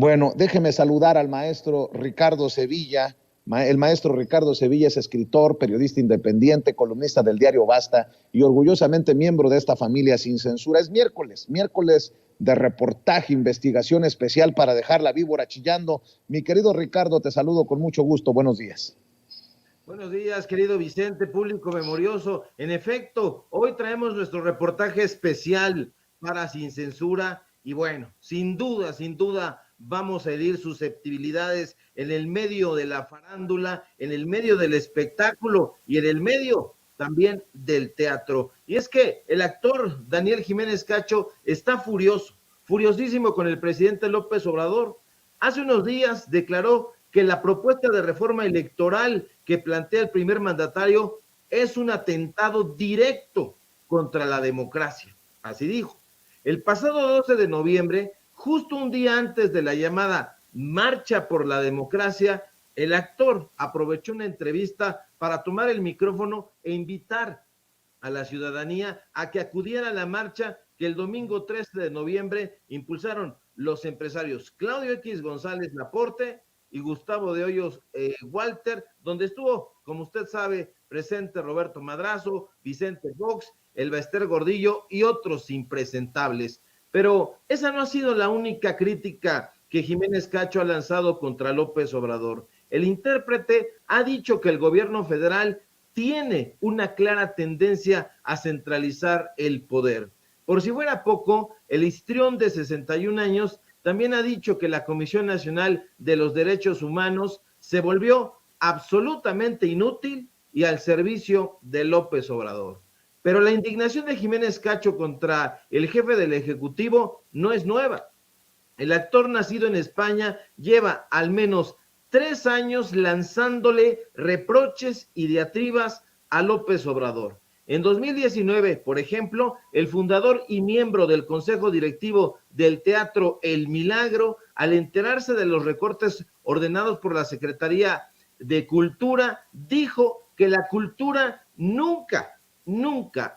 Bueno, déjeme saludar al maestro Ricardo Sevilla. El maestro Ricardo Sevilla es escritor, periodista independiente, columnista del diario Basta y orgullosamente miembro de esta familia sin censura. Es miércoles de reportaje, investigación especial para dejar la víbora chillando. Mi querido Ricardo, te saludo con mucho gusto. Buenos días. Buenos días, querido Vicente, público memorioso. En efecto, hoy traemos nuestro reportaje especial para Sin Censura y bueno, sin duda, vamos a herir susceptibilidades en el medio de la farándula, en el medio del espectáculo y en el medio también del teatro. Y es que el actor Daniel Jiménez Cacho está furiosísimo con el presidente López Obrador. Hace unos días declaró que la propuesta de reforma electoral que plantea el primer mandatario es un atentado directo contra la democracia. Así dijo. El pasado 12 de noviembre, justo un día antes de la llamada Marcha por la Democracia, el actor aprovechó una entrevista para tomar el micrófono e invitar a la ciudadanía a que acudiera a la marcha que el domingo 13 de noviembre impulsaron los empresarios Claudio X González Laporte y Gustavo de Hoyos Walter, donde estuvo, como usted sabe, presente Roberto Madrazo, Vicente Fox, el Bester Gordillo y otros impresentables. Pero esa no ha sido la única crítica que Jiménez Cacho ha lanzado contra López Obrador. El intérprete ha dicho que el gobierno federal tiene una clara tendencia a centralizar el poder. Por si fuera poco, el histrión de 61 años también ha dicho que la Comisión Nacional de los Derechos Humanos se volvió absolutamente inútil y al servicio de López Obrador. Pero la indignación de Jiménez Cacho contra el jefe del Ejecutivo no es nueva. El actor nacido en España lleva al menos 3 años lanzándole reproches y diatribas a López Obrador. En 2019, por ejemplo, el fundador y miembro del Consejo Directivo del Teatro El Milagro, al enterarse de los recortes ordenados por la Secretaría de Cultura, dijo que la cultura nunca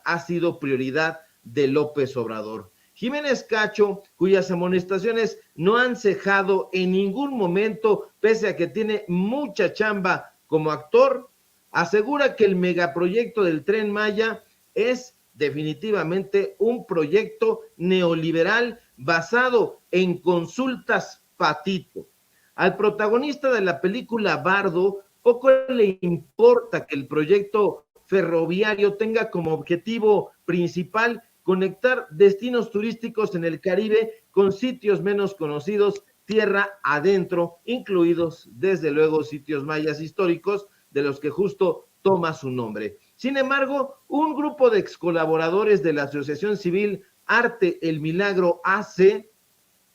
ha sido prioridad de López Obrador. Jiménez Cacho, cuyas amonestaciones no han cejado en ningún momento, pese a que tiene mucha chamba como actor, asegura que el megaproyecto del Tren Maya es definitivamente un proyecto neoliberal basado en consultas patito. Al protagonista de la película Bardo poco le importa que el proyecto ferroviario tenga como objetivo principal conectar destinos turísticos en el Caribe con sitios menos conocidos tierra adentro, incluidos desde luego sitios mayas históricos de los que justo toma su nombre. Sin embargo, un grupo de ex colaboradores de la Asociación Civil Arte El Milagro AC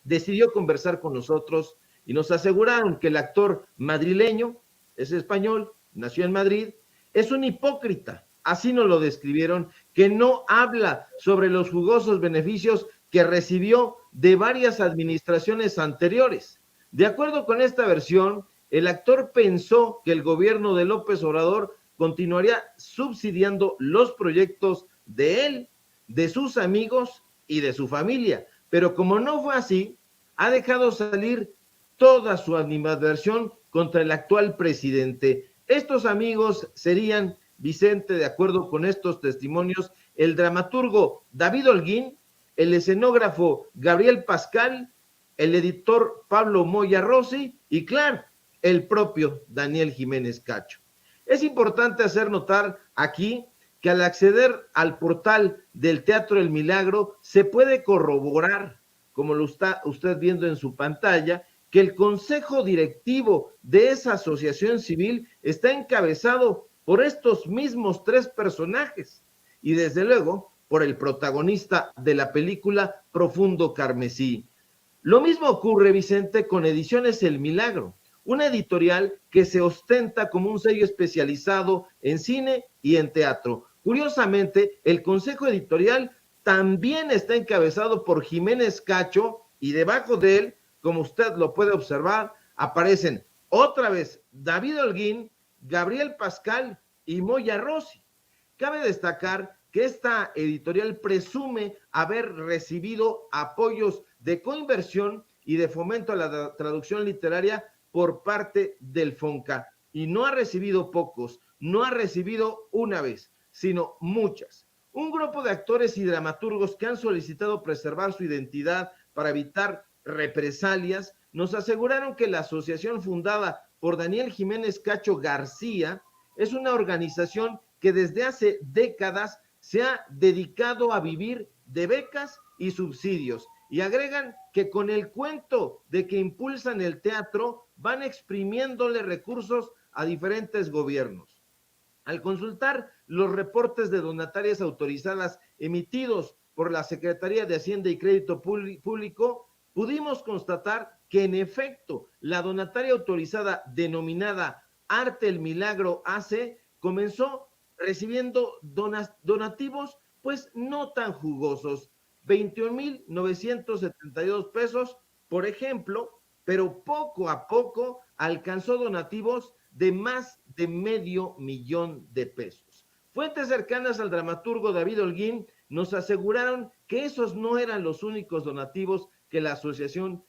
decidió conversar con nosotros y nos aseguraron que el actor madrileño, es español, nació en Madrid, es un hipócrita, así nos lo describieron, que no habla sobre los jugosos beneficios que recibió de varias administraciones anteriores. De acuerdo con esta versión, el actor pensó que el gobierno de López Obrador continuaría subsidiando los proyectos de él, de sus amigos y de su familia. Pero como no fue así, ha dejado salir toda su animadversión contra el actual presidente. Estos amigos serían, Vicente, de acuerdo con estos testimonios, el dramaturgo David Holguín, el escenógrafo Gabriel Pascal, el editor Pablo Moya Rossi y, claro, el propio Daniel Jiménez Cacho. Es importante hacer notar aquí que al acceder al portal del Teatro El Milagro se puede corroborar, como lo está usted viendo en su pantalla, que el consejo directivo de esa asociación civil está encabezado por estos mismos 3 personajes y desde luego por el protagonista de la película Profundo Carmesí. Lo mismo ocurre, Vicente, con Ediciones El Milagro, una editorial que se ostenta como un sello especializado en cine y en teatro. Curiosamente, el consejo editorial también está encabezado por Jiménez Cacho y debajo de él, como usted lo puede observar, aparecen otra vez David Holguín, Gabriel Pascal y Moya Rossi. Cabe destacar que esta editorial presume haber recibido apoyos de coinversión y de Fomento a la Traducción Literaria por parte del FONCA. Y no ha recibido pocos, no ha recibido una vez, sino muchas. Un grupo de actores y dramaturgos que han solicitado preservar su identidad para evitar represalias nos aseguraron que la asociación fundada por Daniel Jiménez Cacho García es una organización que desde hace décadas se ha dedicado a vivir de becas y subsidios. Y agregan que con el cuento de que impulsan el teatro van exprimiéndole recursos a diferentes gobiernos. Al consultar los reportes de donatarias autorizadas emitidos por la Secretaría de Hacienda y Crédito Público, pudimos constatar que en efecto la donataria autorizada denominada Arte el Milagro AC comenzó recibiendo donativos pues no tan jugosos, 21,972 pesos, por ejemplo, pero poco a poco alcanzó donativos de más de $500,000 de pesos. Fuentes cercanas al dramaturgo David Holguín nos aseguraron que esos no eran los únicos donativos que la asociación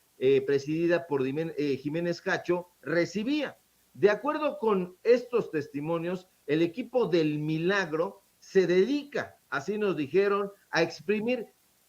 presidida por Jiménez Cacho recibía. De acuerdo con estos testimonios, el equipo del Milagro se dedica, así nos dijeron, a exprimir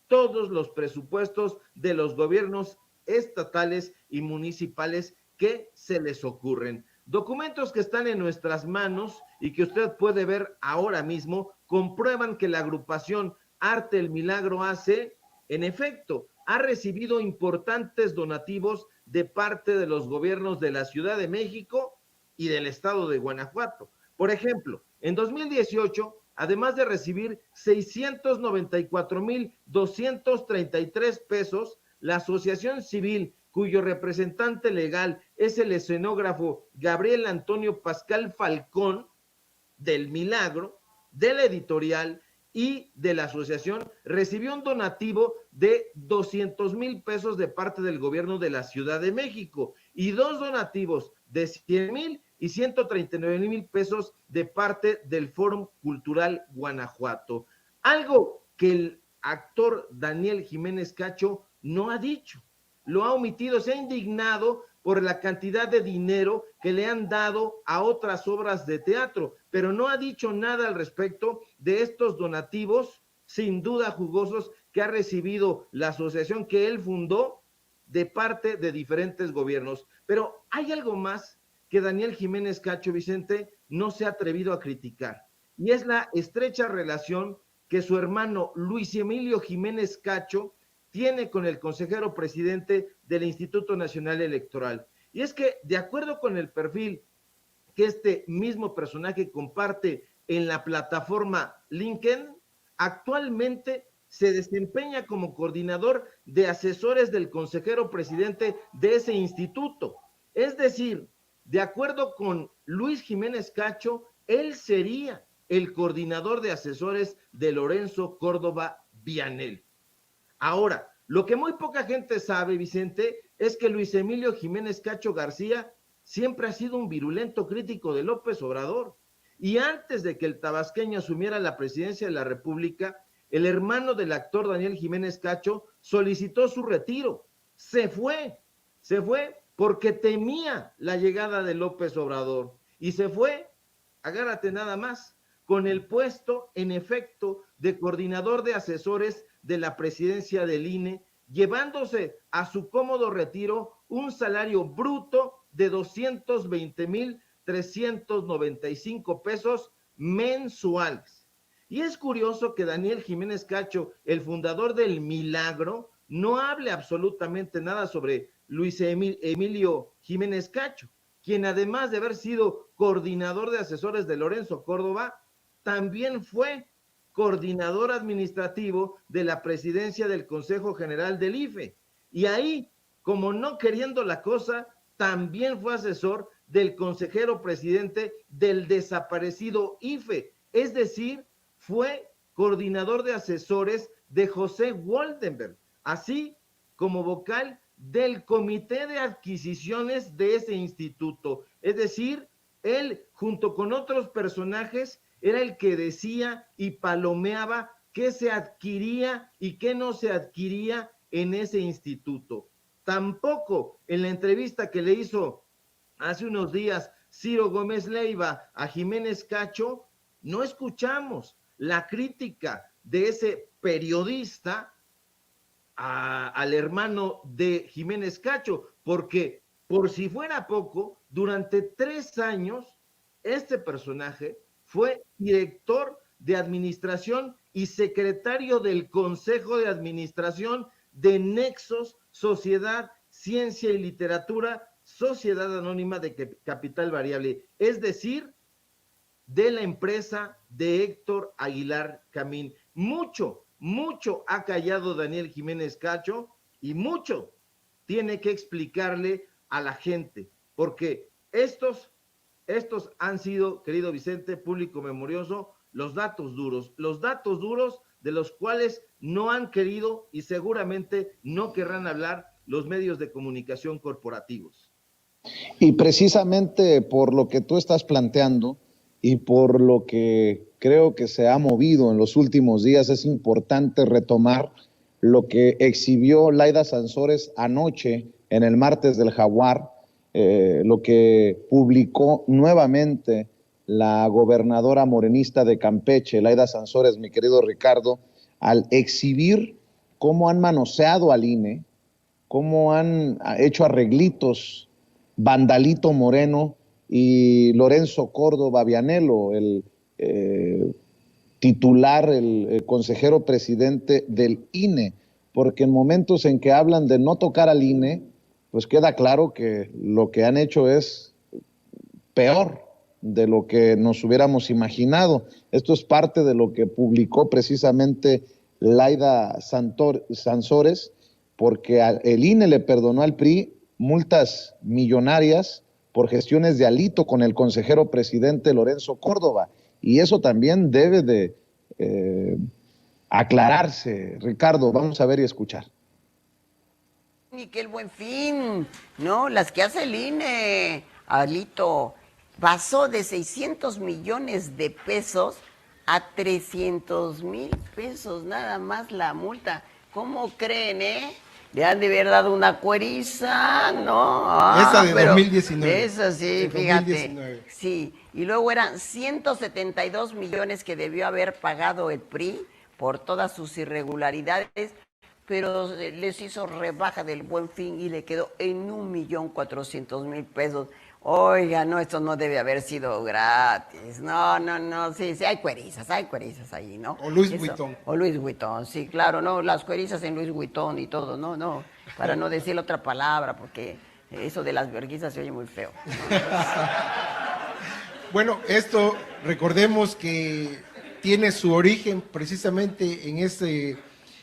todos los presupuestos de los gobiernos estatales y municipales que se les ocurren. Documentos que están en nuestras manos y que usted puede ver ahora mismo comprueban que la agrupación Arte el Milagro AC, en efecto, ha recibido importantes donativos de parte de los gobiernos de la Ciudad de México y del estado de Guanajuato. Por ejemplo, en 2018, además de recibir 694,233 pesos, la asociación civil cuyo representante legal es el escenógrafo Gabriel Antonio Pascal Falcón, del Milagro, de la editorial y de la asociación, recibió un donativo de 200,000 pesos de parte del gobierno de la Ciudad de México y dos donativos de 100,000 y 139,000 pesos de parte del Fórum Cultural Guanajuato. Algo que el actor Daniel Jiménez Cacho no ha dicho, lo ha omitido, se ha indignado por la cantidad de dinero que le han dado a otras obras de teatro, pero no ha dicho nada al respecto de estos donativos, sin duda jugosos, que ha recibido la asociación que él fundó de parte de diferentes gobiernos. Pero hay algo más que Daniel Jiménez Cacho, Vicente, no se ha atrevido a criticar, y es la estrecha relación que su hermano Luis Emilio Jiménez Cacho tiene con el consejero presidente del Instituto Nacional Electoral. Y es que, de acuerdo con el perfil que este mismo personaje comparte en la plataforma LinkedIn, actualmente se desempeña como coordinador de asesores del consejero presidente de ese instituto. Es decir, de acuerdo con Luis Jiménez Cacho, él sería el coordinador de asesores de Lorenzo Córdoba Vianel. Ahora, lo que muy poca gente sabe, Vicente, es que Luis Emilio Jiménez Cacho García siempre ha sido un virulento crítico de López Obrador. Y antes de que el tabasqueño asumiera la presidencia de la República, el hermano del actor Daniel Jiménez Cacho solicitó su retiro. Se fue porque temía la llegada de López Obrador. Y se fue, agárrate nada más, con el puesto, en efecto, de coordinador de asesores de la presidencia del INE, llevándose a su cómodo retiro un salario bruto de 220,395 pesos mensuales. Y es curioso que Daniel Jiménez Cacho, el fundador del Milagro, no hable absolutamente nada sobre Luis Emilio Jiménez Cacho, quien además de haber sido coordinador de asesores de Lorenzo Córdoba, también fue coordinador administrativo de la presidencia del Consejo General del IFE. Y ahí, como no queriendo la cosa, también fue asesor del consejero presidente del desaparecido IFE. Es decir, fue coordinador de asesores de José Woldenberg, así como vocal del comité de adquisiciones de ese instituto. Es decir, él, junto con otros personajes, era el que decía y palomeaba qué se adquiría y qué no se adquiría en ese instituto. Tampoco en la entrevista que le hizo hace unos días Ciro Gómez Leiva a Jiménez Cacho, no escuchamos la crítica de ese periodista al hermano de Jiménez Cacho, porque por si fuera poco, durante 3 años, este personaje fue director de administración y secretario del Consejo de Administración de Nexos, Sociedad, Ciencia y Literatura, Sociedad Anónima de Capital Variable, es decir, de la empresa de Héctor Aguilar Camín. Mucho ha callado Daniel Jiménez Cacho y mucho tiene que explicarle a la gente, porque estos han sido, querido Vicente, público memorioso, los datos duros de los cuales no han querido y seguramente no querrán hablar los medios de comunicación corporativos. Y precisamente por lo que tú estás planteando y por lo que creo que se ha movido en los últimos días, es importante retomar lo que exhibió Laida Sansores anoche en el Martes del Jaguar, lo que publicó nuevamente la gobernadora morenista de Campeche, Laida Sansores, mi querido Ricardo, al exhibir cómo han manoseado al INE, cómo han hecho arreglitos Vandalito Moreno y Lorenzo Córdoba Vianello, el titular, el consejero presidente del INE, porque en momentos en que hablan de no tocar al INE, pues queda claro que lo que han hecho es peor de lo que nos hubiéramos imaginado. Esto es parte de lo que publicó precisamente Laida Sansores, porque el INE le perdonó al PRI multas millonarias por gestiones de alito con el consejero presidente Lorenzo Córdoba, y eso también debe de aclararse. Ricardo, vamos a ver y escuchar. Ni que el Buen Fin, ¿no? Las que hace el INE, Alito, pasó de 600 millones de pesos a 300,000 pesos, nada más la multa. ¿Cómo creen, Le han de haber dado una cueriza, ¿no? Esa de 2019. Esa sí, de fíjate. 2019. Sí, y luego eran 172 millones que debió haber pagado el PRI por todas sus irregularidades, pero les hizo rebaja del Buen Fin y le quedó en 1,400,000 pesos. Oiga, no, esto no debe haber sido gratis. No, sí, hay cuerizas ahí, ¿no? O Luis Vuitton. O Luis Vuitton, sí, claro, no, las cuerizas en Luis Vuitton y todo, no, para no decir otra palabra, porque eso de las verguizas se oye muy feo. Bueno, esto, recordemos que tiene su origen precisamente en ese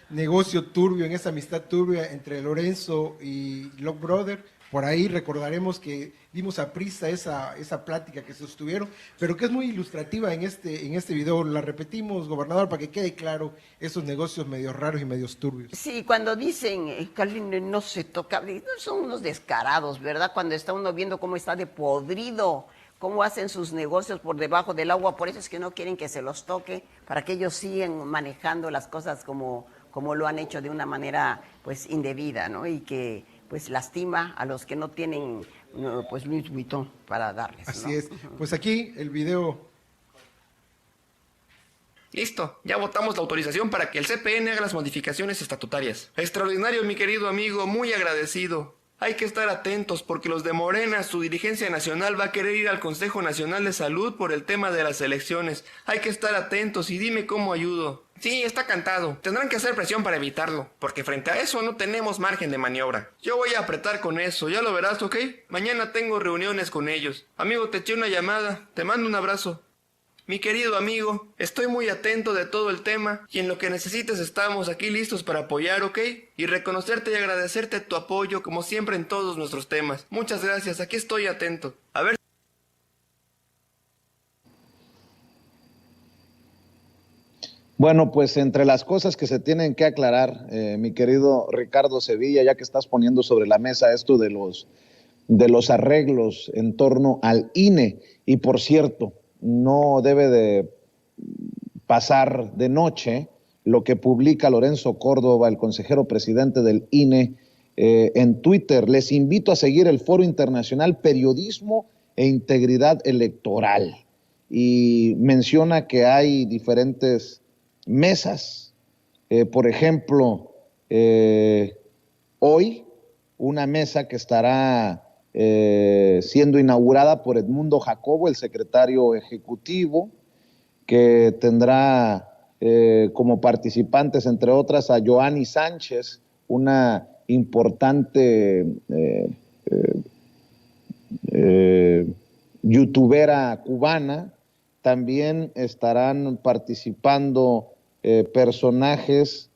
negocio turbio, en esa amistad turbia entre Lorenzo y Love Brother. Por ahí recordaremos que dimos a prisa esa plática que sostuvieron, pero que es muy ilustrativa en este video. La repetimos, gobernador, para que quede claro esos negocios medio raros y medios turbios. Sí, cuando dicen que al INE no se toca, son unos descarados, ¿verdad? Cuando está uno viendo cómo está de podrido, cómo hacen sus negocios por debajo del agua, por eso es que no quieren que se los toque, para que ellos sigan manejando las cosas como lo han hecho de una manera pues indebida, ¿no? Y que pues lastima a los que no tienen pues Luis Vuitton para darles, ¿no? Así es. Pues aquí el video. Listo, ya votamos la autorización para que el CPN haga las modificaciones estatutarias. Extraordinario, mi querido amigo, muy agradecido. Hay que estar atentos porque los de Morena, su dirigencia nacional, va a querer ir al Consejo Nacional de Salud por el tema de las elecciones. Hay que estar atentos y dime cómo ayudo. Sí, está cantado. Tendrán que hacer presión para evitarlo, porque frente a eso no tenemos margen de maniobra. Yo voy a apretar con eso, ya lo verás, ¿ok? Mañana tengo reuniones con ellos. Amigo, te eché una llamada. Te mando un abrazo. Mi querido amigo, estoy muy atento de todo el tema y en lo que necesites estamos aquí listos para apoyar, ¿ok? Y reconocerte y agradecerte tu apoyo como siempre en todos nuestros temas. Muchas gracias, aquí estoy atento. A ver. Bueno, pues entre las cosas que se tienen que aclarar, mi querido Ricardo Sevilla, ya que estás poniendo sobre la mesa esto de los arreglos en torno al INE, y por cierto, no debe de pasar de noche lo que publica Lorenzo Córdoba, el consejero presidente del INE, en Twitter: les invito a seguir el Foro Internacional Periodismo e Integridad Electoral. Y menciona que hay diferentes mesas. Por ejemplo, hoy una mesa que estará siendo inaugurada por Edmundo Jacobo, el secretario ejecutivo, que tendrá como participantes, entre otras, a Joanny Sánchez, una importante youtubera cubana. También estarán participando personajes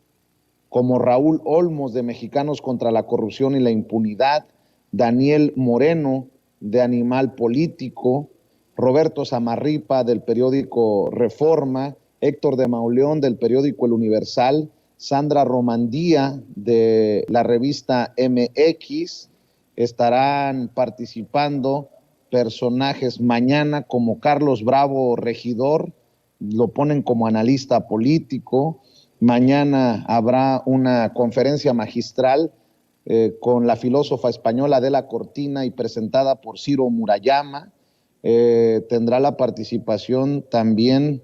como Raúl Olmos, de Mexicanos contra la Corrupción y la Impunidad, Daniel Moreno, de Animal Político, Roberto Zamarripa, del periódico Reforma, Héctor de Mauleón, del periódico El Universal, Sandra Romandía, de la revista MX. Estarán participando personajes mañana como Carlos Bravo, regidor, lo ponen como analista político. Mañana habrá una conferencia magistral con la filósofa española Adela Cortina y presentada por Ciro Murayama. Tendrá la participación también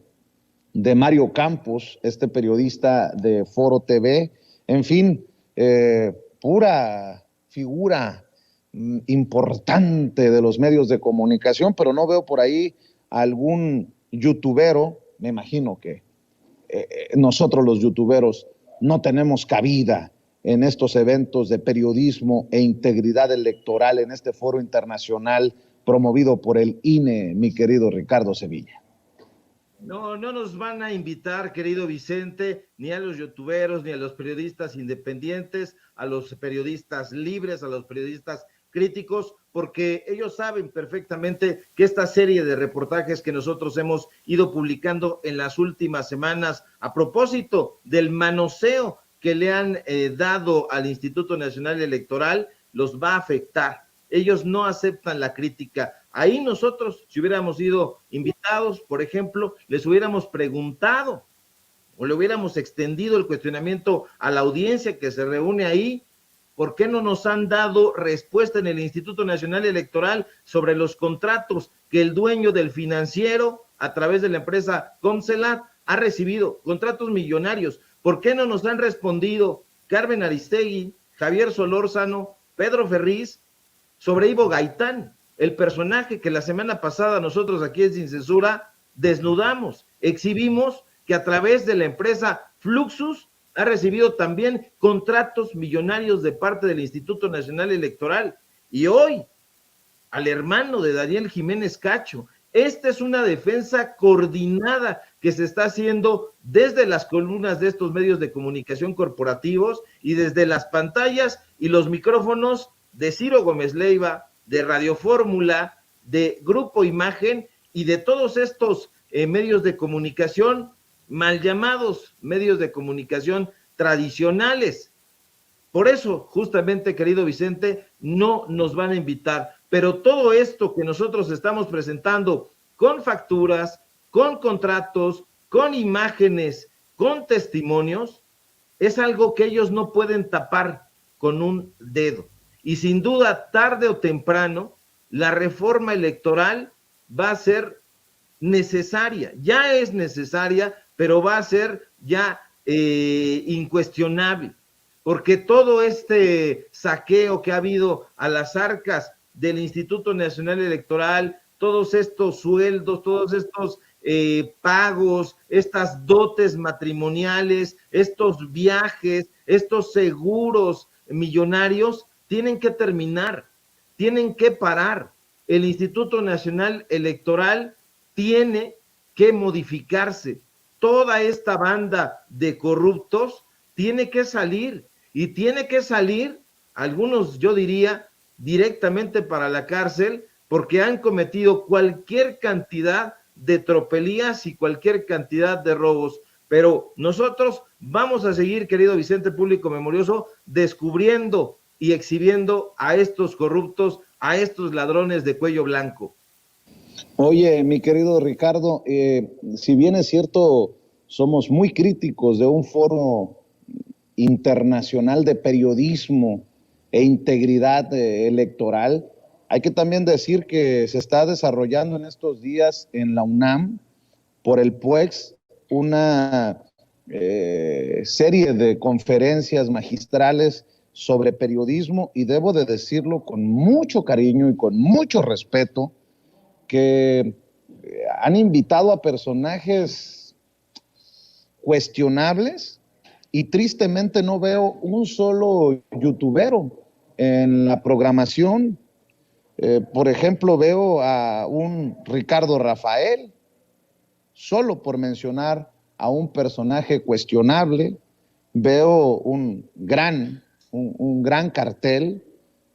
de Mario Campos, este periodista de Foro TV. En fin, pura figura importante de los medios de comunicación, pero no veo por ahí algún youtubero. Me imagino que nosotros los youtuberos no tenemos cabida en estos eventos de periodismo e integridad electoral, en este foro internacional promovido por el INE, mi querido Ricardo Sevilla. No, no nos van a invitar, querido Vicente, ni a los youtuberos, ni a los periodistas independientes, a los periodistas libres, a los periodistas críticos, porque ellos saben perfectamente que esta serie de reportajes que nosotros hemos ido publicando en las últimas semanas, a propósito del manoseo que le han dado al Instituto Nacional Electoral, los va a afectar. Ellos no aceptan la crítica. Ahí nosotros, si hubiéramos sido invitados, por ejemplo, les hubiéramos preguntado o le hubiéramos extendido el cuestionamiento a la audiencia que se reúne ahí. ¿Por qué no nos han dado respuesta en el Instituto Nacional Electoral sobre los contratos que el dueño del financiero, a través de la empresa Comcelat, ha recibido? Contratos millonarios. ¿Por qué no nos han respondido Carmen Aristegui, Javier Solórzano, Pedro Ferriz, sobre Ivo Gaitán, el personaje que la semana pasada nosotros aquí en Sin Censura desnudamos, exhibimos que a través de la empresa Fluxus ha recibido también contratos millonarios de parte del Instituto Nacional Electoral? Y hoy, al hermano de Daniel Jiménez Cacho. Esta es una defensa coordinada que se está haciendo desde las columnas de estos medios de comunicación corporativos y desde las pantallas y los micrófonos de Ciro Gómez Leiva, de Radio Fórmula, de Grupo Imagen y de todos estos medios de comunicación, mal llamados medios de comunicación tradicionales. Por eso, justamente, querido Vicente, no nos van a invitar. Pero todo esto que nosotros estamos presentando con facturas, con contratos, con imágenes, con testimonios, es algo que ellos no pueden tapar con un dedo. Y sin duda, tarde o temprano, la reforma electoral va a ser necesaria. Ya es necesaria, pero va a ser ya incuestionable. Porque todo este saqueo que ha habido a las arcas del Instituto Nacional Electoral, todos estos sueldos, todos estos pagos, estas dotes matrimoniales, estos viajes, estos seguros millonarios, tienen que terminar, tienen que parar. El Instituto Nacional Electoral tiene que modificarse. Toda esta banda de corruptos tiene que salir. Y tiene que salir, algunos yo diría, directamente para la cárcel, porque han cometido cualquier cantidad de tropelías y cualquier cantidad de robos. Pero nosotros vamos a seguir, querido Vicente Público Memorioso, descubriendo y exhibiendo a estos corruptos, a estos ladrones de cuello blanco. Oye, mi querido Ricardo, si bien es cierto, somos muy críticos de un foro internacional de periodismo e integridad electoral. Hay que también decir que se está desarrollando en estos días en la UNAM, por el PUEX, una serie de conferencias magistrales sobre periodismo, y debo de decirlo con mucho cariño y con mucho respeto, que han invitado a personajes cuestionables, y tristemente no veo un solo youtubero en la programación. Por ejemplo, veo a un Ricardo Rafael, solo por mencionar a un personaje cuestionable. Veo un gran cartel,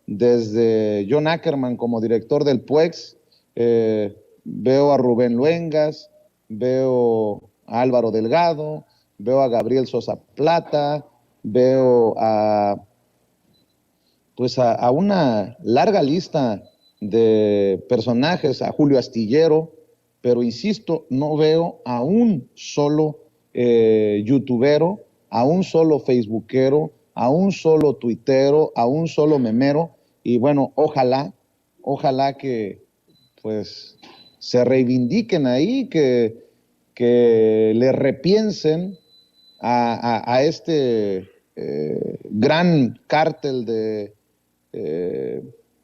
desde John Ackerman como director del PUEX, veo a Rubén Luengas, veo a Álvaro Delgado, veo a Gabriel Sosa Plata, veo a una larga lista de personajes, a Julio Astillero, pero insisto, no veo a un solo youtubero, a un solo facebookero, a un solo tuitero, a un solo memero. Y bueno, ojalá que pues se reivindiquen ahí, que le repiensen a este gran cártel de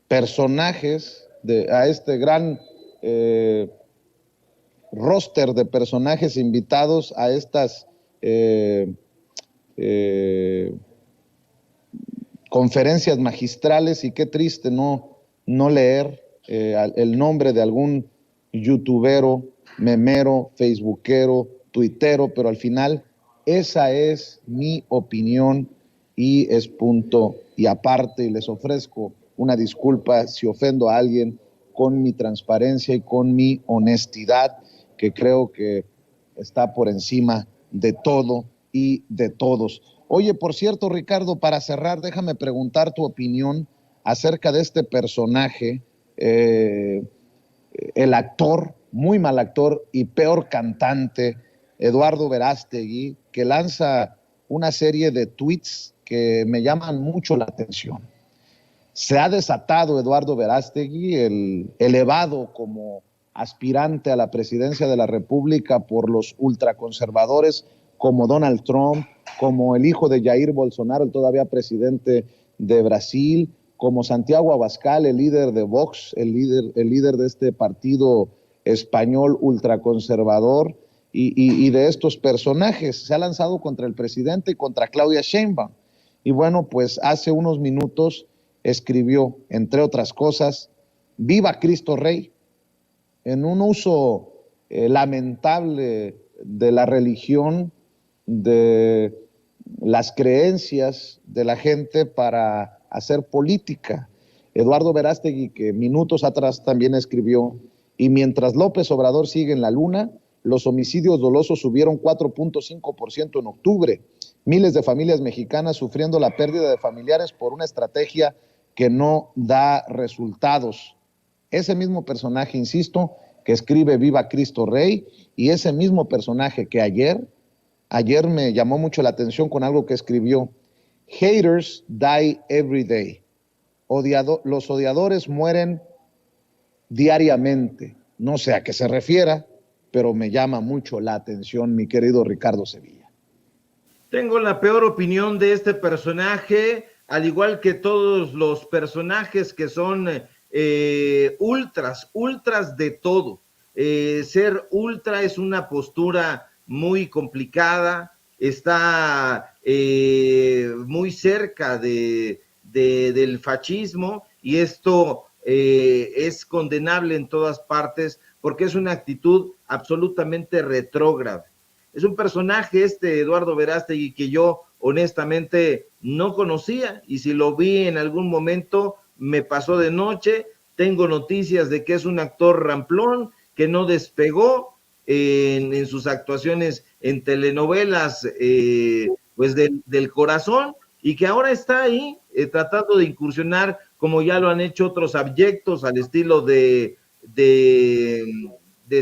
personajes, a este gran roster de personajes invitados a estas conferencias magistrales. Y qué triste no leer el nombre de algún youtubero, memero, facebookero, tuitero, pero al final esa es mi opinión y es punto y aparte, y les ofrezco una disculpa si ofendo a alguien con mi transparencia y con mi honestidad, que creo que está por encima de todo y de todos. Oye, por cierto, Ricardo, para cerrar, déjame preguntar tu opinión acerca de este personaje, el actor, muy mal actor y peor cantante, Eduardo Verástegui, que lanza una serie de tweets que me llaman mucho la atención. Se ha desatado Eduardo Verástegui, el elevado como aspirante a la presidencia de la República por los ultraconservadores como Donald Trump, como el hijo de Jair Bolsonaro, el todavía presidente de Brasil, como Santiago Abascal, el líder de Vox, el líder de este partido español ultraconservador, y de estos personajes. Se ha lanzado contra el presidente y contra Claudia Sheinbaum. Y bueno, pues hace unos minutos escribió, entre otras cosas, "Viva Cristo Rey", en un uso lamentable de la religión, de las creencias de la gente para hacer política. Eduardo Verástegui, que minutos atrás también escribió: "Y mientras López Obrador sigue en la luna, los homicidios dolosos subieron 4.5% en octubre. Miles de familias mexicanas sufriendo la pérdida de familiares por una estrategia que no da resultados". Ese mismo personaje, insisto, que escribe "Viva Cristo Rey", y ese mismo personaje que ayer me llamó mucho la atención con algo que escribió: "Haters die every day". Los odiadores mueren diariamente. No sé a qué se refiera, pero me llama mucho la atención, mi querido Ricardo Sevilla. Tengo la peor opinión de este personaje, al igual que todos los personajes que son ultras de todo. Ser ultra es una postura muy complicada, está muy cerca del fascismo, y esto es condenable en todas partes porque es una actitud absolutamente retrógrada. Es un personaje Eduardo Verástegui que yo honestamente no conocía, y si lo vi en algún momento me pasó de noche. Tengo noticias de que es un actor ramplón, que no despegó en sus actuaciones en telenovelas pues del corazón, y que ahora está ahí tratando de incursionar, como ya lo han hecho otros abyectos al estilo de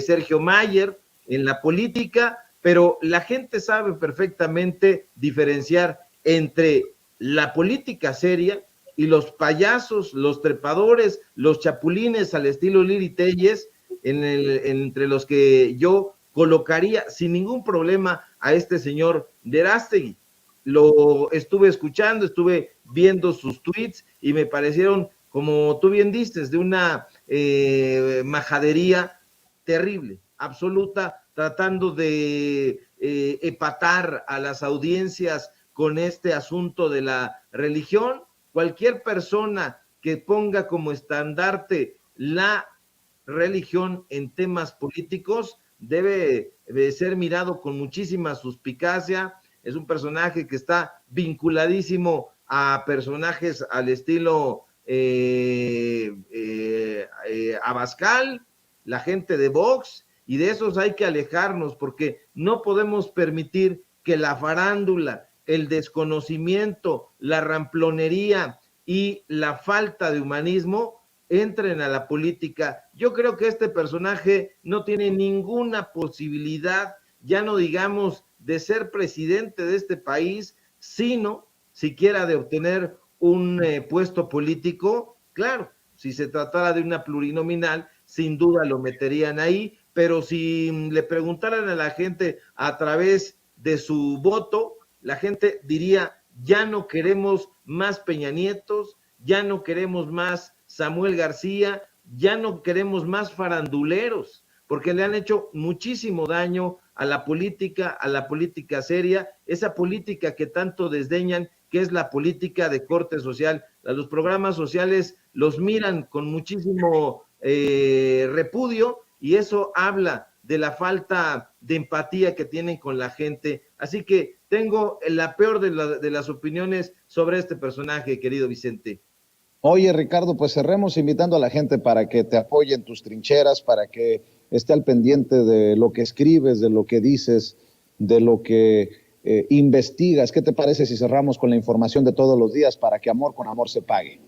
Sergio Mayer, en la política. Pero la gente sabe perfectamente diferenciar entre la política seria y los payasos, los trepadores, los chapulines al estilo Lili Telles, entre los que yo colocaría sin ningún problema a este señor Verástegui. Lo estuve escuchando, estuve viendo sus tweets y me parecieron, como tú bien dices, de una majadería terrible, absoluta, tratando de epatar a las audiencias con este asunto de la religión. Cualquier persona que ponga como estandarte la religión en temas políticos debe ser mirado con muchísima suspicacia. Es un personaje que está vinculadísimo a personajes al estilo Abascal, la gente de Vox, y de esos hay que alejarnos porque no podemos permitir que la farándula, el desconocimiento, la ramplonería y la falta de humanismo entren a la política. Yo creo que este personaje no tiene ninguna posibilidad, ya no digamos de ser presidente de este país, sino siquiera de obtener un puesto político. Claro, si se tratara de una plurinominal, sin duda lo meterían ahí, pero si le preguntaran a la gente a través de su voto, la gente diría, ya no queremos más Peña Nietos, ya no queremos más Samuel García, ya no queremos más faranduleros, porque le han hecho muchísimo daño a la política seria, esa política que tanto desdeñan, que es la política de corte social. A los programas sociales los miran con muchísimo repudio, y eso habla de la falta de empatía que tienen con la gente. Así que tengo la peor de las opiniones sobre este personaje, querido Vicente. Oye, Ricardo, pues cerremos invitando a la gente para que te apoye en tus trincheras, para que esté al pendiente de lo que escribes, de lo que dices, de lo que investigas. ¿Qué te parece si cerramos con la información de todos los días para que amor con amor se pague?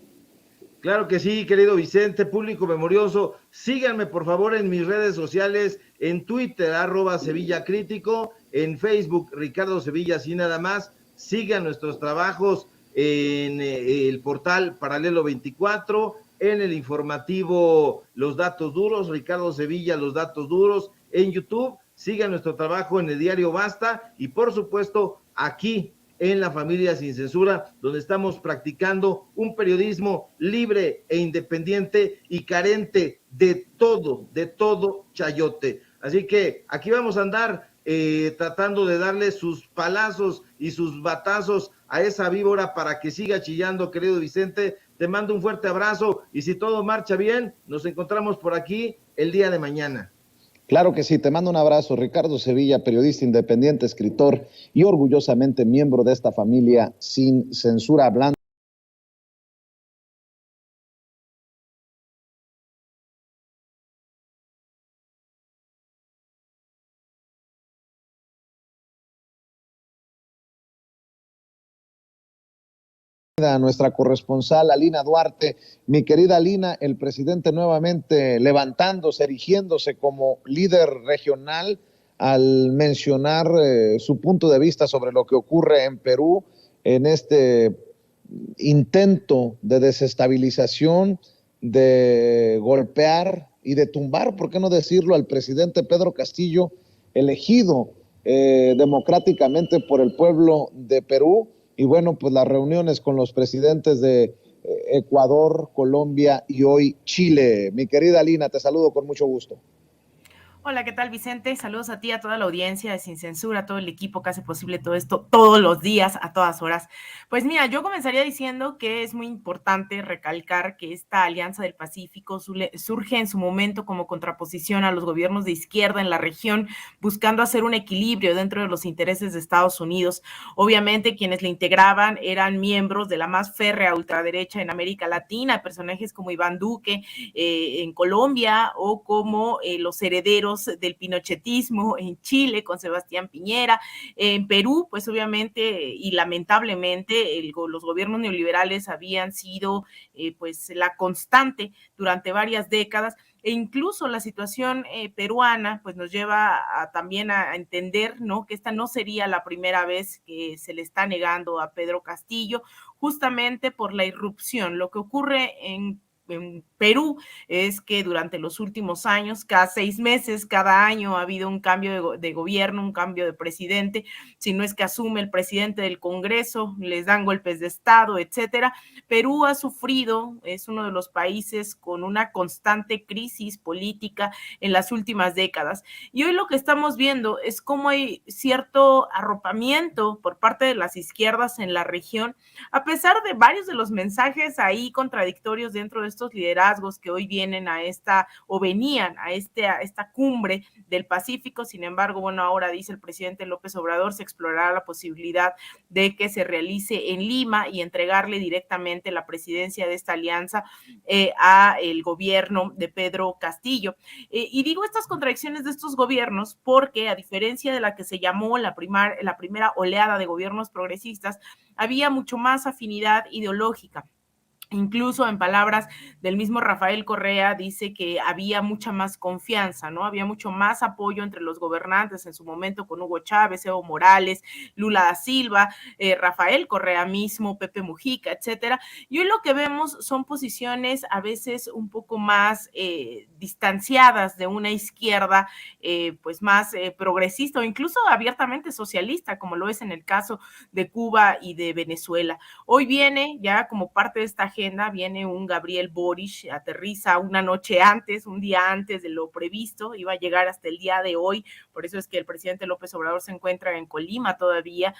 Claro que sí, querido Vicente, público memorioso. Síganme, por favor, en mis redes sociales, en Twitter, @SevillaCrítico, en Facebook, Ricardo Sevilla, así nada más. Sigan nuestros trabajos en el portal Paralelo 24, en el informativo Los Datos Duros, Ricardo Sevilla, Los Datos Duros, en YouTube. Sigan nuestro trabajo en el diario Basta y, por supuesto, aquí en La Familia Sin Censura, donde estamos practicando un periodismo libre e independiente y carente de todo chayote. Así que aquí vamos a andar tratando de darle sus palazos y sus batazos a esa víbora para que siga chillando, querido Vicente. Te mando un fuerte abrazo y si todo marcha bien, nos encontramos por aquí el día de mañana. Claro que sí, te mando un abrazo. Ricardo Sevilla, periodista independiente, escritor y orgullosamente miembro de esta familia sin censura, hablando a nuestra corresponsal Alina Duarte. Mi querida Alina, el presidente nuevamente levantándose, erigiéndose como líder regional al mencionar su punto de vista sobre lo que ocurre en Perú en este intento de desestabilización, de golpear y de tumbar, ¿por qué no decirlo?, al presidente Pedro Castillo, elegido democráticamente por el pueblo de Perú. Y bueno, pues las reuniones con los presidentes de Ecuador, Colombia y hoy Chile. Mi querida Lina, te saludo con mucho gusto. Hola, ¿qué tal, Vicente? Saludos a ti, a toda la audiencia de Sin Censura, a todo el equipo que hace posible todo esto todos los días, a todas horas. Pues mira, yo comenzaría diciendo que es muy importante recalcar que esta Alianza del Pacífico surge en su momento como contraposición a los gobiernos de izquierda en la región, buscando hacer un equilibrio dentro de los intereses de Estados Unidos. Obviamente, quienes la integraban eran miembros de la más férrea ultraderecha en América Latina, personajes como Iván Duque en Colombia o como los herederos años del pinochetismo en Chile con Sebastián Piñera, en Perú, pues obviamente y lamentablemente los gobiernos neoliberales habían sido pues la constante durante varias décadas, e incluso la situación peruana pues nos lleva también a entender, ¿no?, que esta no sería la primera vez que se le está negando a Pedro Castillo, justamente por la irrupción. Lo que ocurre en Perú es que durante los últimos años, cada 6 meses, cada año ha habido un cambio de gobierno, un cambio de presidente, si no es que asume el presidente del Congreso, les dan golpes de Estado, etcétera. Perú ha sufrido, es uno de los países con una constante crisis política en las últimas décadas. Y hoy lo que estamos viendo es cómo hay cierto arropamiento por parte de las izquierdas en la región, a pesar de varios de los mensajes ahí contradictorios dentro de estos liderazgos que hoy vienen a esta, o venían a esta cumbre del Pacífico. Sin embargo, bueno, ahora dice el presidente López Obrador, se explorará la posibilidad de que se realice en Lima y entregarle directamente la presidencia de esta alianza a el gobierno de Pedro Castillo. Y digo estas contradicciones de estos gobiernos porque, a diferencia de la que se llamó la primera oleada de gobiernos progresistas, había mucho más afinidad ideológica. Incluso en palabras del mismo Rafael Correa, dice que había mucha más confianza, ¿no? Había mucho más apoyo entre los gobernantes en su momento con Hugo Chávez, Evo Morales, Lula da Silva, Rafael Correa mismo, Pepe Mujica, etcétera. Y hoy lo que vemos son posiciones a veces un poco más distanciadas de una izquierda pues más progresista o incluso abiertamente socialista, como lo es en el caso de Cuba y de Venezuela. Hoy viene ya como parte de esta agenda, viene un Gabriel Boric, aterriza una noche antes, un día antes de lo previsto, iba a llegar hasta el día de hoy, por eso es que el presidente López Obrador se encuentra en Colima todavía,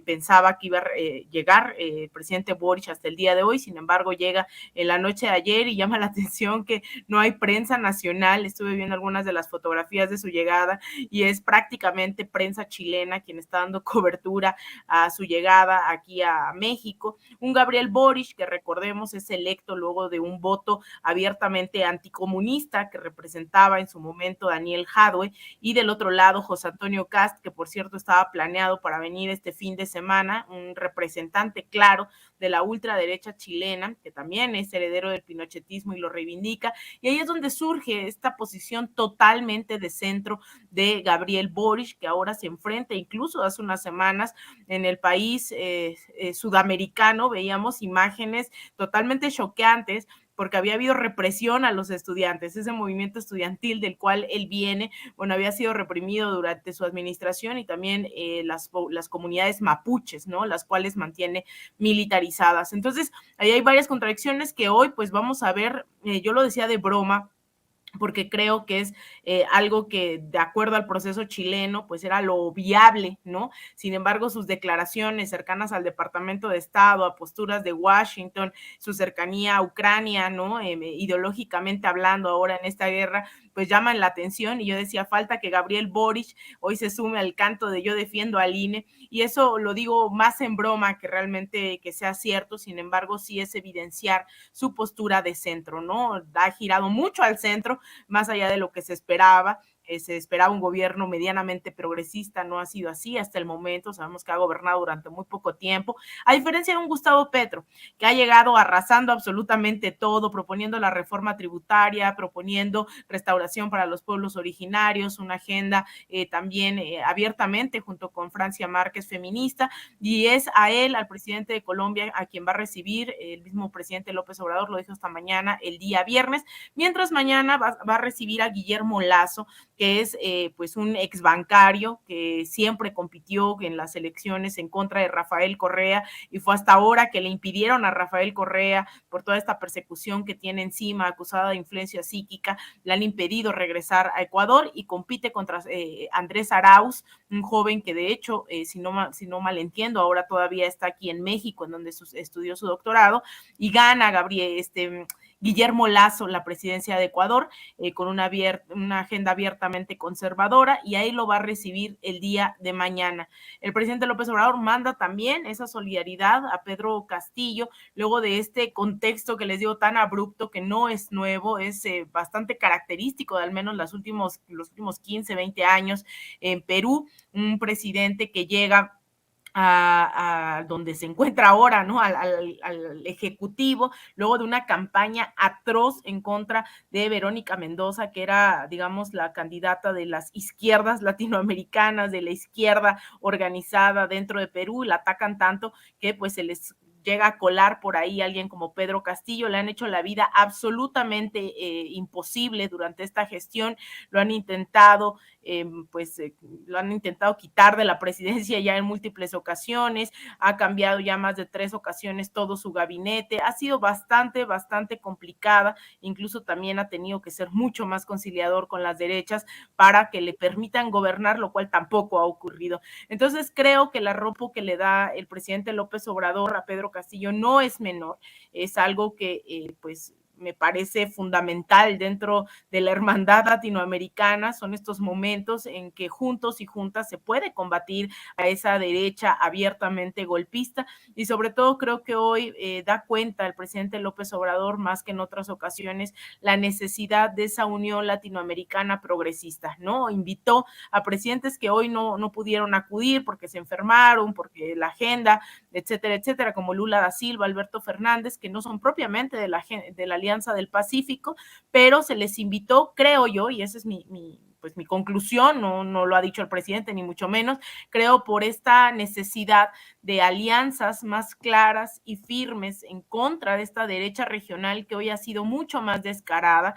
pensaba que iba a llegar el presidente Boric hasta el día de hoy, sin embargo llega en la noche de ayer y llama la atención que no hay prensa nacional, estuve viendo algunas de las fotografías de su llegada y es prácticamente prensa chilena quien está dando cobertura a su llegada aquí a México, un Gabriel Boric que recordemos es electo luego de un voto abiertamente anticomunista que representaba en su momento Daniel Jadwe, y del otro lado José Antonio Kast, que por cierto estaba planeado para venir este fin de semana, un representante claro de la ultraderecha chilena, que también es heredero del pinochetismo y lo reivindica, y ahí es donde surge esta posición totalmente de centro de Gabriel Boric, que ahora se enfrenta, incluso hace unas semanas en el país sudamericano veíamos imágenes totalmente choqueantes porque había habido represión a los estudiantes, ese movimiento estudiantil del cual él viene, bueno, había sido reprimido durante su administración y también las comunidades mapuches, ¿no?, las cuales mantiene militarizadas. Entonces, ahí hay varias contradicciones que hoy pues vamos a ver, yo lo decía de broma, porque creo que es algo que de acuerdo al proceso chileno pues era lo viable, ¿no? Sin embargo, sus declaraciones cercanas al Departamento de Estado, a posturas de Washington, su cercanía a Ucrania, ¿no? Ideológicamente hablando ahora en esta guerra, pues llaman la atención, y yo decía, falta que Gabriel Boric hoy se sume al canto de yo defiendo al INE, y eso lo digo más en broma que realmente que sea cierto. Sin embargo, sí es evidenciar su postura de centro, ¿no? Ha girado mucho al centro, más allá de lo que se esperaba un gobierno medianamente progresista, no ha sido así hasta el momento, sabemos que ha gobernado durante muy poco tiempo, a diferencia de un Gustavo Petro, que ha llegado arrasando absolutamente todo, proponiendo la reforma tributaria, proponiendo restauración para los pueblos originarios, una agenda también abiertamente junto con Francia Márquez feminista, y es a él, al presidente de Colombia, a quien va a recibir el mismo presidente López Obrador, lo dijo esta mañana, el día viernes, mientras mañana va a recibir a Guillermo Lasso, que es pues un ex bancario que siempre compitió en las elecciones en contra de Rafael Correa, y fue hasta ahora que le impidieron a Rafael Correa por toda esta persecución que tiene encima, acusada de influencia psíquica, le han impedido regresar a Ecuador, y compite contra Andrés Arauz, un joven que de hecho, si no mal entiendo, ahora todavía está aquí en México, en donde estudió su doctorado, y gana Guillermo Lasso la presidencia de Ecuador, con una agenda abiertamente conservadora, y ahí lo va a recibir el día de mañana. El presidente López Obrador manda también esa solidaridad a Pedro Castillo, luego de este contexto que les digo tan abrupto, que no es nuevo, es bastante característico de al menos los últimos 15, 20 años en Perú, un presidente que llega a donde se encuentra ahora, ¿no? Al Ejecutivo, luego de una campaña atroz en contra de Verónica Mendoza, que era, digamos, la candidata de las izquierdas latinoamericanas, de la izquierda organizada dentro de Perú, la atacan tanto que pues se les llega a colar por ahí alguien como Pedro Castillo, le han hecho la vida absolutamente imposible durante esta gestión, lo han intentado quitar de la presidencia ya en múltiples ocasiones, ha cambiado ya más de 3 ocasiones todo su gabinete, ha sido bastante complicada, incluso también ha tenido que ser mucho más conciliador con las derechas para que le permitan gobernar, lo cual tampoco ha ocurrido. Entonces creo que el arropo que le da el presidente López Obrador a Pedro Castillo no es menor, es algo que pues me parece fundamental dentro de la hermandad latinoamericana. Son estos momentos en que juntos y juntas se puede combatir a esa derecha abiertamente golpista, y sobre todo creo que hoy da cuenta el presidente López Obrador, más que en otras ocasiones, la necesidad de esa unión latinoamericana progresista, ¿no? Invitó a presidentes que hoy no pudieron acudir porque se enfermaron, porque la agenda, etcétera, como Lula da Silva, Alberto Fernández, que no son propiamente de la Alianza del Pacífico, pero se les invitó, creo yo, y esa es mi conclusión, no lo ha dicho el presidente ni mucho menos, creo por esta necesidad de alianzas más claras y firmes en contra de esta derecha regional que hoy ha sido mucho más descarada.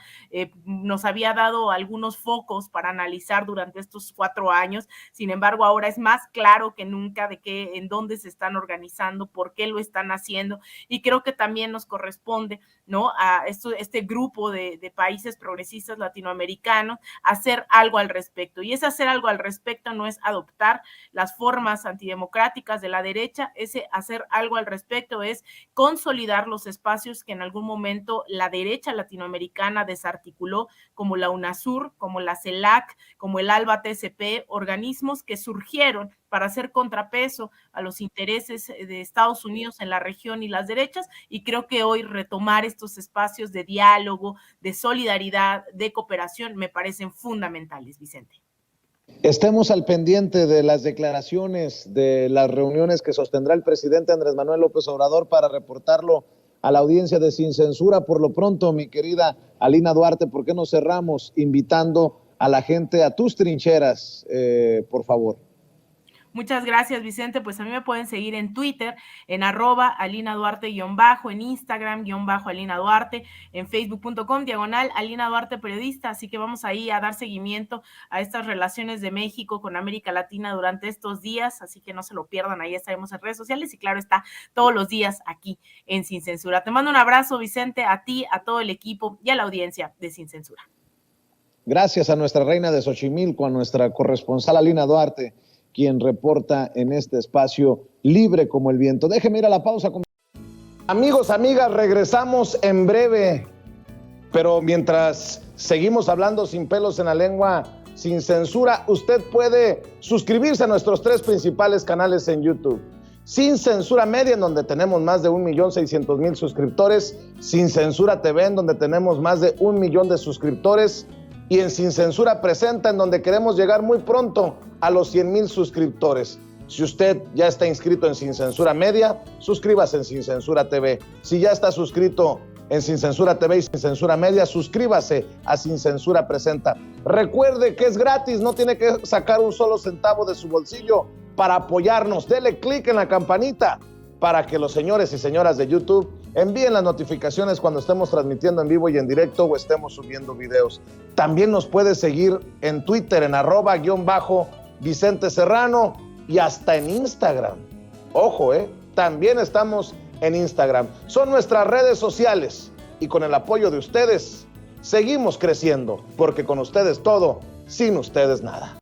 Nos había dado algunos focos para analizar durante estos 4 años, sin embargo ahora es más claro que nunca en dónde se están organizando, por qué lo están haciendo, y creo que también nos corresponde, ¿no?, a este grupo de países progresistas latinoamericanos hacer algo al respecto, y ese hacer algo al respecto no es adoptar las formas antidemocráticas de la derecha, ese hacer algo al respecto es consolidar los espacios que en algún momento la derecha latinoamericana desarticuló, como la UNASUR, como la CELAC, como el ALBA-TCP, organismos que surgieron para hacer contrapeso a los intereses de Estados Unidos en la región y las derechas, y creo que hoy retomar estos espacios de diálogo, de solidaridad, de cooperación, me parecen fundamentales, Vicente. Estemos al pendiente de las declaraciones, de las reuniones que sostendrá el presidente Andrés Manuel López Obrador para reportarlo a la audiencia de Sin Censura. Por lo pronto, mi querida Alina Duarte, ¿por qué no cerramos invitando a la gente a tus trincheras, por favor? Muchas gracias, Vicente. Pues a mí me pueden seguir en Twitter, en @AlinaDuarte_, en Instagram _AlinaDuarte, en Facebook.com/Alina Duarte Periodista. Así que vamos ahí a dar seguimiento a estas relaciones de México con América Latina durante estos días. Así que no se lo pierdan, ahí estaremos en redes sociales y claro está, todos los días aquí en Sin Censura. Te mando un abrazo, Vicente, a ti, a todo el equipo y a la audiencia de Sin Censura. Gracias a nuestra reina de Xochimilco, a nuestra corresponsal Alina Duarte, quien reporta en este espacio libre como el viento. Déjeme ir a la pausa. Amigos, amigas, regresamos en breve, pero mientras seguimos hablando sin pelos en la lengua, sin censura, usted puede suscribirse a nuestros 3 principales canales en YouTube. Sin Censura Media, en donde tenemos más de 1.600.000 suscriptores, Sin Censura TV, en donde tenemos más de 1 millón de suscriptores, y en Sin Censura Presenta, en donde queremos llegar muy pronto a los 100,000 suscriptores. Si usted ya está inscrito en Sin Censura Media, suscríbase en Sin Censura TV. Si ya está suscrito en Sin Censura TV y Sin Censura Media, suscríbase a Sin Censura Presenta. Recuerde que es gratis, no tiene que sacar un solo centavo de su bolsillo para apoyarnos. Dele clic en la campanita para que los señores y señoras de YouTube envíen las notificaciones cuando estemos transmitiendo en vivo y en directo o estemos subiendo videos. También nos puede seguir en Twitter en @Vicente Serrano y hasta en Instagram. Ojo, también estamos en Instagram. Son nuestras redes sociales y con el apoyo de ustedes seguimos creciendo, porque con ustedes todo, sin ustedes nada.